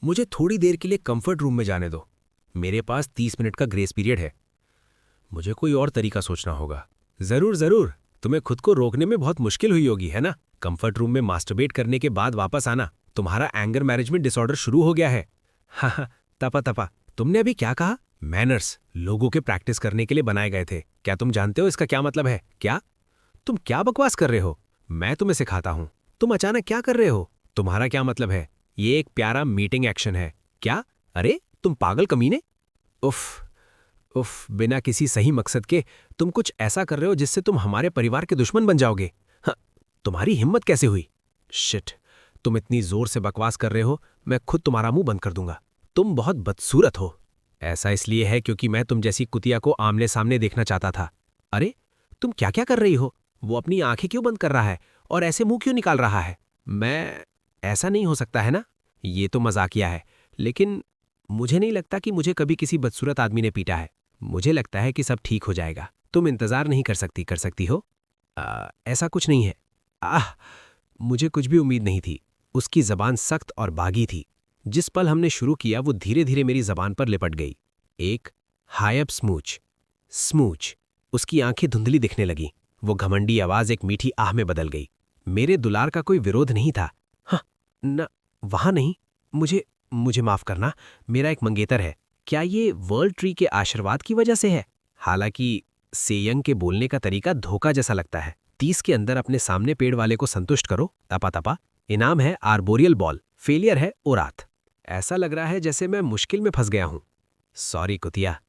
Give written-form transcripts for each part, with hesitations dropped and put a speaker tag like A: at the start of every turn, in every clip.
A: मुझे थोड़ी देर के लिए कंफर्ट रूम में जाने दो। मेरे पास 30 मिनट का ग्रेस पीरियड है। मुझे कोई और तरीका सोचना होगा। जरूर जरूर, तुम्हें खुद को रोकने में बहुत मुश्किल हुई होगी, है ना? कंफर्ट रूम में मास्टरबेट करने के बाद वापस आना। तुम्हारा एंगर मैनेजमेंट डिसऑर्डर शुरू हो गया है। हाँ हाँ, तपा तपा। तुमने अभी क्या कहा? मैनर्स लोगों के प्रैक्टिस करने के लिए बनाए गए थे। क्या तुम जानते हो इसका क्या मतलब है? क्या तुम क्या बकवास कर रहे हो? मैं तुम्हें सिखाता हूं। तुम अचानक क्या कर रहे हो? तुम्हारा क्या मतलब है? ये एक प्यारा मीटिंग एक्शन है क्या? अरे तुम पागल कमीने। उफ उफ, बिना किसी सही मकसद के तुम कुछ ऐसा कर रहे हो जिससे तुम हमारे परिवार के दुश्मन बन जाओगे। हाँ, तुम्हारी हिम्मत कैसे हुई? शिट, तुम इतनी जोर से बकवास कर रहे हो, मैं खुद तुम्हारा मुंह बंद कर दूंगा। तुम बहुत बदसूरत हो। ऐसा इसलिए है क्योंकि मैं तुम जैसी कुतिया को आमने सामने देखना चाहता था। अरे तुम क्या क्या कर रही हो? वो अपनी आंखें क्यों बंद कर रहा है और ऐसे मुंह क्यों निकाल रहा है? मैं ऐसा नहीं हो सकता है ना? ये तो मजाकिया है, लेकिन मुझे नहीं लगता कि मुझे कभी किसी बदसूरत आदमी ने पीटा है। मुझे लगता है कि सब ठीक हो जाएगा। तुम इंतजार नहीं कर सकती हो? ऐसा कुछ नहीं है। आह, मुझे कुछ भी उम्मीद नहीं थी। उसकी जबान सख्त और बागी थी। जिस पल हमने शुरू किया वो धीरे धीरे मेरी जबान पर लिपट गई। एक हायब स्मूच। स्मूच। उसकी आंखें धुंधली दिखने लगीं। वो घमंडी आवाज एक मीठी आह में बदल गई। मेरे दुलार का कोई विरोध नहीं था। हाँ, न, वहां नहीं। मुझे मुझे माफ करना, मेरा एक मंगेतर है। क्या ये वर्ल्ड ट्री के आशीर्वाद की वजह से है? हालांकि सेयंग के बोलने का तरीका धोखा जैसा लगता है। 30 के अंदर अपने सामने पेड़ वाले को संतुष्ट करो, तपा तपा। इनाम है आर्बोरियल बॉल, फेलियर है ओरात। ऐसा लग रहा है जैसे मैं मुश्किल में फंस गया हूं। सॉरी कुतिया।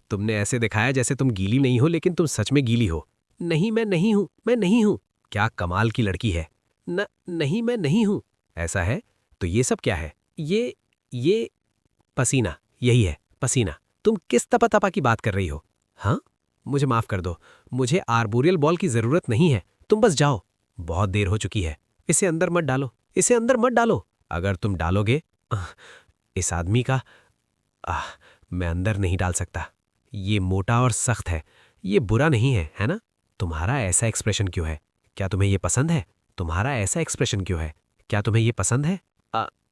A: तुमने ऐसे दिखाया जैसे तुम गीली नहीं हो, लेकिन तुम सच में गीली हो। नहीं मैं नहीं हूं, मैं नहीं हूं। क्या कमाल की लड़की है। नहीं मैं नहीं हूं। ऐसा है तो ये सब क्या है? ये पसीना। यही है पसीना। तुम किस तपा तपा की बात कर रही हो? हाँ, मुझे माफ कर दो। मुझे आर्बोरियल बॉल की जरूरत नहीं है। तुम बस जाओ। बहुत देर हो चुकी है। इसे अंदर मत डालो, इसे अंदर मत डालो। अगर तुम डालोगे इस आदमी का आह, मैं अंदर नहीं डाल सकता। ये मोटा और सख्त है। ये बुरा नहीं है, है ना? तुम्हारा ऐसा एक्सप्रेशन क्यों है? क्या तुम्हें ये पसंद है? तुम्हारा ऐसा एक्सप्रेशन क्यों है? क्या तुम्हें ये पसंद है?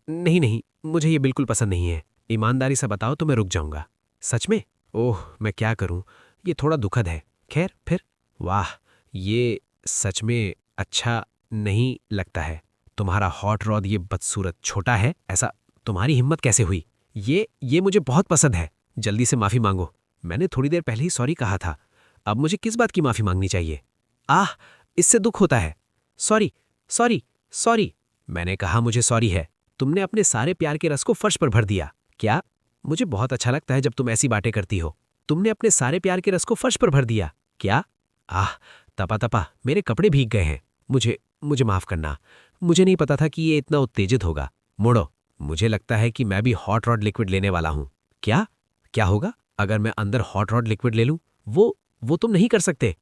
A: नहीं नहीं, मुझे ये बिल्कुल पसंद नहीं है। ईमानदारी से बताओ तो मैं रुक जाऊंगा। सच में? ओह, मैं क्या करूं? ये थोड़ा दुखद है। खैर फिर। वाह, ये सच में अच्छा नहीं लगता है। तुम्हारा हॉट रॉड ये बदसूरत छोटा है, ऐसा तुम्हारी हिम्मत कैसे हुई? ये मुझे बहुत पसंद है। जल्दी से माफी मांगो। मैंने थोड़ी देर पहले ही सॉरी कहा था। अब मुझे किस बात की माफी मांगनी चाहिए? आह, इससे दुख होता है। Sorry, sorry, sorry. मैंने कहा मुझे सॉरी है। तुमने अपने सारे प्यार के रस को फर्श पर भर दिया। क्या? मुझे बहुत अच्छा लगता है जब तुम ऐसी बातें करती हो। तुमने अपने सारे प्यार के रस को फर्श पर भर दिया। क्या? आह, तपा तपा, मेरे कपड़े भीग गए हैं। मुझे मुझे माफ करना। मुझे नहीं पता था कि ये इतना उत्तेजित होगा। मोड़ो। मुझे लगता है कि मैं भी हॉट रॉड लिक्विड लेने वाला हूं। क्या? क्या होगा अगर मैं अंदर हॉट रॉड लिक्विड ले लूं? वो तुम नहीं कर सकते।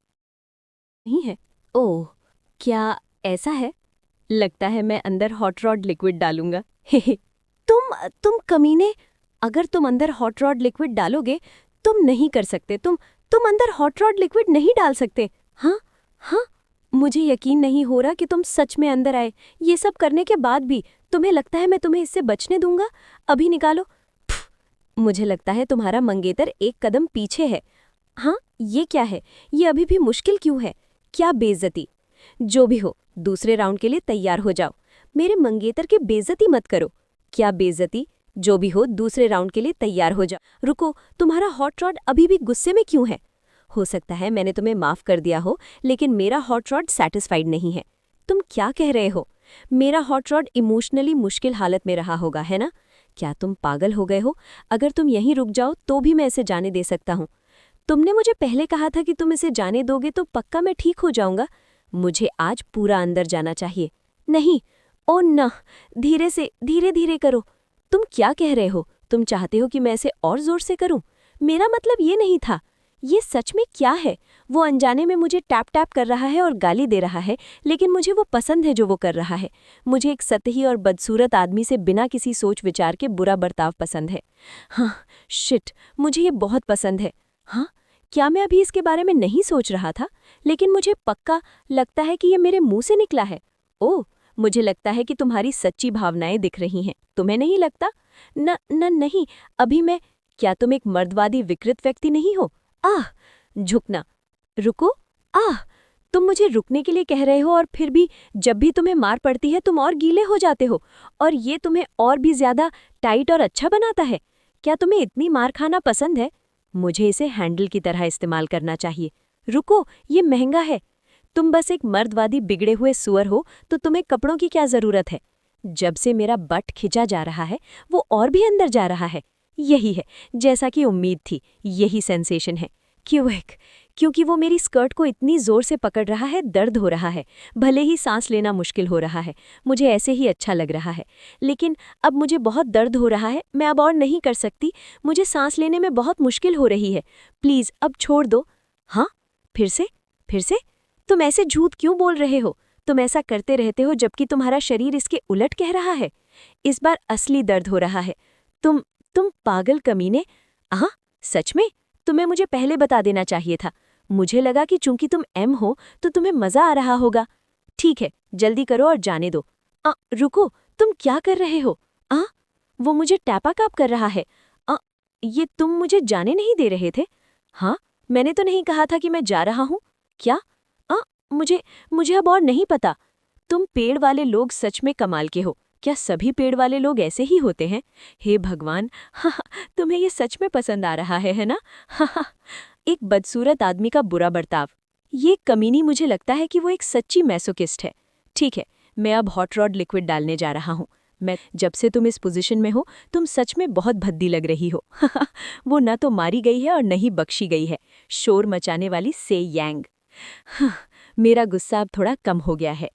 B: नहीं है। ओह, क्या ऐसा है? लगता है मैं अंदर हॉट रॉड लिक्विड डालूंगा। तुम कमीने। अगर तुम अंदर हॉट रॉड लिक्विड डालोगे, तुम नहीं कर सकते। तुम अंदर हॉट रॉड लिक्विड नहीं डाल सकते। हाँ हाँ, मुझे यकीन नहीं हो रहा कि तुम सच में अंदर आए। ये सब करने के बाद भी तुम्हें लगता है मैं तुम्हें इससे बचने दूंगा? अभी निकालो। प्फ, मुझे लगता है तुम्हारा मंगेतर एक कदम पीछे है। हाँ, ये क्या है? ये अभी भी मुश्किल क्यों है? क्या बेइज्जती। जो भी हो, दूसरे राउंड के लिए तैयार हो जाओ। मेरे मंगेतर की बेइज्जती मत करो। क्या बेइज्जती? जो भी हो, दूसरे राउंड के लिए तैयार हो जाओ। रुको, तुम्हारा हॉट रॉड अभी भी गुस्से में क्यों है? हो सकता है मैंने तुम्हें माफ कर दिया हो, लेकिन मेरा हॉट रॉड सैटिस्फाइड नहीं है। तुम क्या कह रहे हो? मेरा हॉट रॉड इमोशनली मुश्किल हालत में रहा होगा, है ना? क्या तुम पागल हो गए हो? अगर तुम यहीं रुक जाओ तो भी मैं इसे जाने दे सकता हूँ। तुमने मुझे पहले कहा था कि तुम इसे जाने दोगे तो पक्का मैं ठीक हो जाऊंगा। मुझे आज पूरा अंदर जाना चाहिए। नहीं, ओ न, धीरे से, धीरे धीरे करो। तुम क्या कह रहे हो? तुम चाहते हो कि मैं इसे और जोर से करूं? मेरा मतलब ये नहीं था। ये सच में क्या है? वो अनजाने में मुझे टैप टैप कर रहा है और गाली दे रहा है, लेकिन मुझे वो पसंद है जो वो कर रहा है। मुझे एक सतही और बदसूरत आदमी से बिना किसी सोच विचार के बुरा बर्ताव पसंद है। हाँ, शिट, मुझे ये बहुत पसंद है। हाँ, क्या मैं अभी इसके बारे में नहीं सोच रहा था? लेकिन मुझे पक्का लगता है कि ये मेरे मुंह से निकला है। ओह, मुझे लगता है कि तुम्हारी सच्ची भावनाएं दिख रही हैं। तुम्हें नहीं लगता? नहीं, अभी मैं। क्या तुम एक मर्दवादी विकृत व्यक्ति नहीं हो? आह! झुकना। रुको। आह! तुम मुझे रुकने के लिए कह रहे हो और फिर भी जब भी तुम्हें मार पड़ती है तुम और गीले हो जाते हो, और ये तुम्हें और भी ज्यादा टाइट और अच्छा बनाता है। क्या तुम्हें इतनी मार खाना पसंद है? मुझे इसे हैंडल की तरह इस्तेमाल करना चाहिए। रुको, ये महंगा है। तुम बस एक मर्दवादी बिगड़े हुए सुअर हो, तो तुम्हें कपड़ों की क्या जरूरत है? जब से मेरा बट खिंचा जा रहा है वो और भी अंदर जा रहा है। यही है, जैसा कि उम्मीद थी, यही सेंसेशन है। क्योंकि वो मेरी स्कर्ट को इतनी जोर से पकड़ रहा है, दर्द हो रहा है। भले ही सांस लेना मुश्किल हो रहा है, मुझे ऐसे ही अच्छा लग रहा है, लेकिन अब मुझे बहुत दर्द हो रहा है। मैं अब और नहीं कर सकती, मुझे सांस लेने में बहुत मुश्किल हो रही है। प्लीज अब छोड़ दो। हाँ, फिर से? तुम ऐसे झूठ क्यों बोल रहे हो? तुम ऐसा करते रहते हो जबकि तुम्हारा शरीर इसके उलट कह रहा है। इस बार असली दर्द हो रहा है। तुम पागल कमीने। हाँ, सच में? तुम्हें मुझे पहले बता देना चाहिए था। मुझे लगा कि चूंकि तुम एम हो तो तुम्हें मजा आ रहा होगा। ठीक है, जल्दी करो और जाने दो। रुको, तुम क्या कर रहे हो? वो मुझे टैपाकाप कर रहा है। ये तुम मुझे जाने नहीं दे रहे थे? हाँ, मैंने तो नहीं कहा था कि मैं जा रहा हूँ। क्या? मुझे अब और नहीं पता। तुम पेड़ वाले लोग सच में कमाल के हो। क्या सभी पेड़ वाले लोग ऐसे ही होते हैं? हे भगवान, हाँ, तुम्हें ये सच में पसंद आ रहा है ना? हाँ, एक बदसूरत आदमी का बुरा बर्ताव। ये कमीनी, मुझे लगता है कि वो एक सच्ची मैसोकिस्ट है। ठीक है, मैं अब हॉट रॉड लिक्विड डालने जा रहा हूँ। जब से तुम इस पोजीशन में हो तुम सच में बहुत भद्दी लग रही हो। वो न तो मारी गई है और न ही बख्शी गई है। शोर मचाने वाली से यांग। मेरा गुस्सा अब थोड़ा कम हो गया है।